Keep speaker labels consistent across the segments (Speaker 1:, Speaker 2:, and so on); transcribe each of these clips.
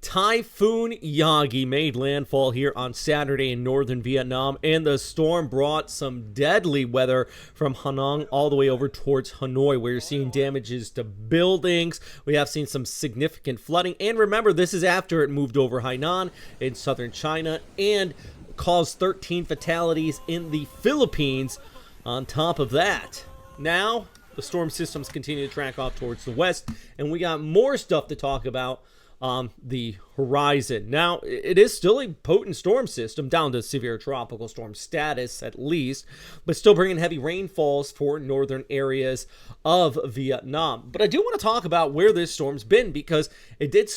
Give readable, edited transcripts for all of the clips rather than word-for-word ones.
Speaker 1: Typhoon Yagi made landfall here on Saturday in northern Vietnam, and the storm brought some deadly weather from Hanoi all the way over towards Hanoi, where you're seeing damages to buildings. We have seen some significant flooding, and remember, this is after it moved over Hainan in southern China and caused 13 fatalities in the Philippines on top of that. Now, the storm systems continue to track off towards the west, and we got more stuff to talk about on the horizon. Now, it is still a potent storm system, down to severe tropical storm status at least, but still bringing heavy rainfalls for northern areas of Vietnam. But I do want to talk about where this storm's been, because it did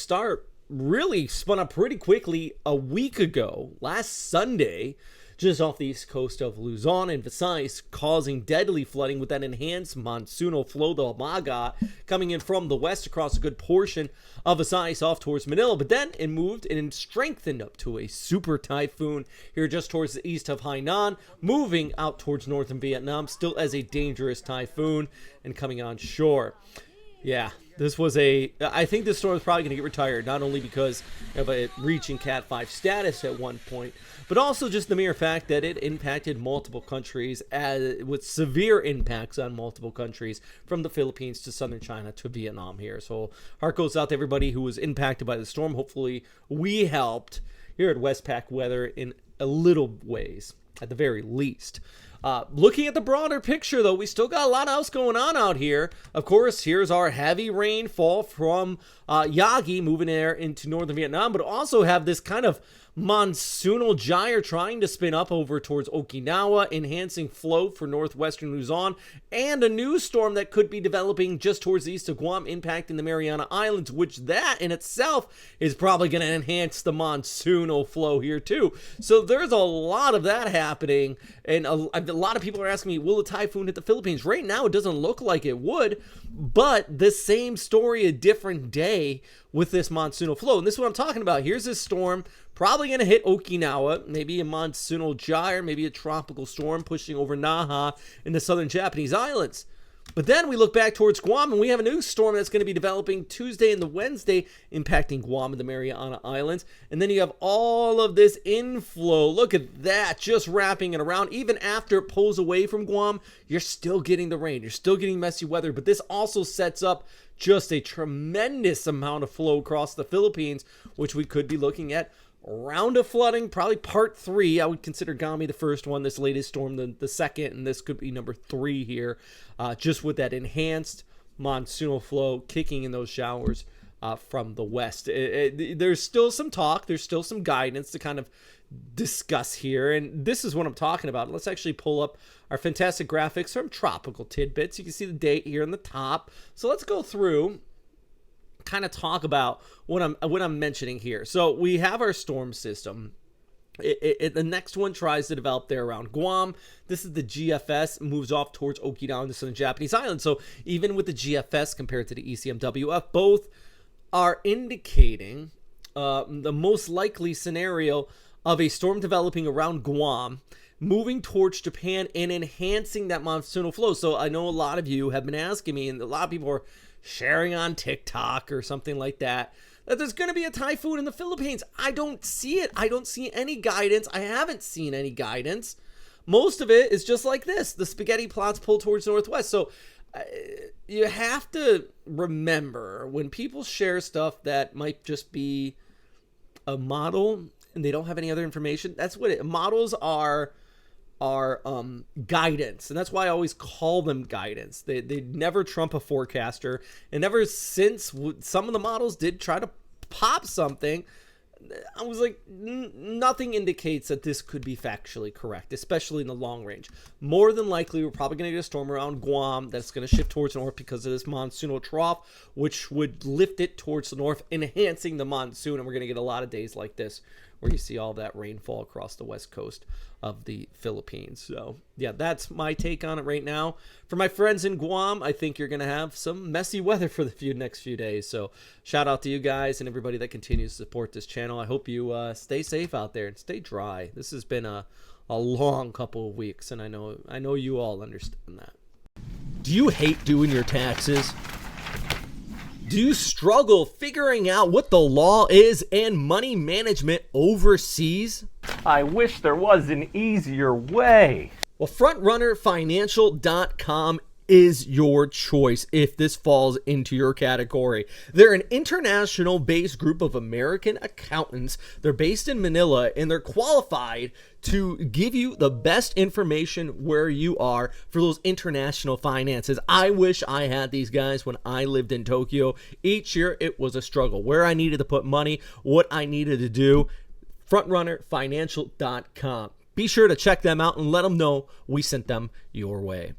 Speaker 1: really spun up pretty quickly a week ago, last Sunday, just off the east coast of Luzon and Visayas, causing deadly flooding with that enhanced monsoonal flow, the Maga, coming in from the west across a good portion of Visayas off towards Manila. But then it moved and strengthened up to a super typhoon here just towards the east of Hainan, moving out towards northern Vietnam, still as a dangerous typhoon and coming on shore. Yeah, I think this storm is probably going to get retired, not only because of it reaching Cat 5 status at one point, but also just the mere fact that it impacted multiple countries with severe impacts on multiple countries, from the Philippines to southern China to Vietnam here. So heart goes out to everybody who was impacted by the storm. Hopefully we helped here at Westpac Weather in a little ways, at the very least. Looking at the broader picture, though, we still got a lot else going on out here. Of course, here's our heavy rainfall from Yagi moving there into northern Vietnam, but also have this kind of monsoonal gyre trying to spin up over towards Okinawa, enhancing flow for northwestern Luzon, and a new storm that could be developing just towards the east of Guam, impacting the Mariana Islands, which that in itself is probably going to enhance the monsoonal flow here too. So there's a lot of that happening, and a lot of people are asking me, will a typhoon hit the Philippines? Right now, it doesn't look like it would, but the same story a different day with this monsoonal flow. And this is what I'm talking about. Here's this storm probably going to hit Okinawa, maybe a monsoonal gyre, maybe a tropical storm pushing over Naha in the southern Japanese islands. But then we look back towards Guam, and we have a new storm that's going to be developing Tuesday and the Wednesday, impacting Guam and the Mariana Islands. And then you have all of this inflow. Look at that, just wrapping it around. Even after it pulls away from Guam, you're still getting the rain. You're still getting messy weather. But this also sets up just a tremendous amount of flow across the Philippines, which we could be looking at round of flooding, probably part 3. I would consider Gami the first one, this latest storm the second, and this could be number 3 here, just with that enhanced monsoonal flow kicking in those showers from the west. There's still some talk, there's still some guidance to kind of discuss here, and this is what I'm talking about. Let's actually pull up our fantastic graphics from Tropical Tidbits. You can see the date here on the top. So let's go through, kind of talk about what I'm mentioning here. So we have our storm system. The next one tries to develop there around Guam. This is the GFS, moves off towards Okinawa and the southern Japanese islands. So even with the GFS compared to the ECMWF, both are indicating the most likely scenario of a storm developing around Guam, moving towards Japan and enhancing that monsoonal flow. So I know a lot of you have been asking me, and a lot of people are sharing on TikTok or something like that there's going to be a typhoon in the Philippines. I don't see it. I don't see any guidance. I haven't seen any guidance. Most of it is just like this. The spaghetti plots pull towards northwest. So you have to remember, when people share stuff that might just be a model and they don't have any other information, that's what models are guidance, and that's why I always call them guidance. They never trump a forecaster, and ever since some of the models did try to pop something, I was like, nothing indicates that this could be factually correct, especially in the long range. More than likely, we're probably going to get a storm around Guam that's going to shift towards the north because of this monsoonal trough, which would lift it towards the north, enhancing the monsoon, and we're going to get a lot of days like this where you see all that rainfall across the west coast of the Philippines. So yeah, that's my take on it right now. For my friends in Guam, I think you're going to have some messy weather for the next few days. So shout out to you guys and everybody that continues to support this channel. I hope you stay safe out there and stay dry. This has been a long couple of weeks, and I know you all understand that. Do you hate doing your taxes? Do you struggle figuring out what the law is and money management overseas?
Speaker 2: I wish there was an easier way.
Speaker 1: Well, FrontrunnerFinancial.com is your choice if this falls into your category. They're an international-based group of American accountants. They're based in Manila, and they're qualified to give you the best information where you are for those international finances. I wish I had these guys when I lived in Tokyo. Each year, it was a struggle. Where I needed to put money, what I needed to do. FrontrunnerFinancial.com. Be sure to check them out and let them know we sent them your way.